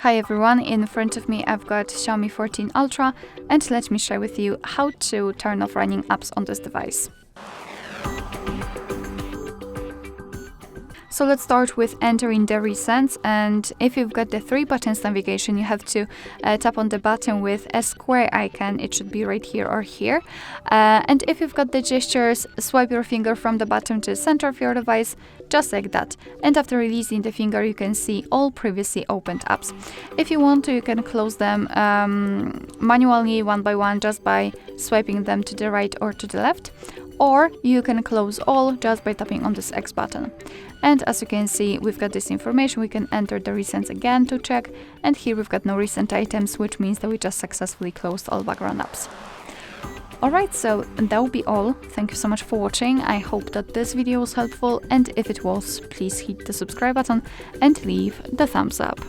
Hi everyone, in front of me I've got Xiaomi 14 Ultra and let me share with you how to turn off running apps on this device. So let's start with entering the recents, and if you've got the 3 buttons navigation, you have to tap on the button with a square icon. It should be right here or here. And if you've got the gestures, swipe your finger from the bottom to the center of your device, just like that. And after releasing the finger, you can see all previously opened apps. If you want to, you can close them manually one by one just by swiping them to the right or to the left. Or you can close all just by tapping on this X button. And as you can see, we've got this information. We can enter the recents again to check, and here we've got no recent items, which means that we just successfully closed all background apps. Alright, so that will be all. Thank you so much for watching. I hope that this video was helpful, and if it was, please hit the subscribe button and leave the thumbs up.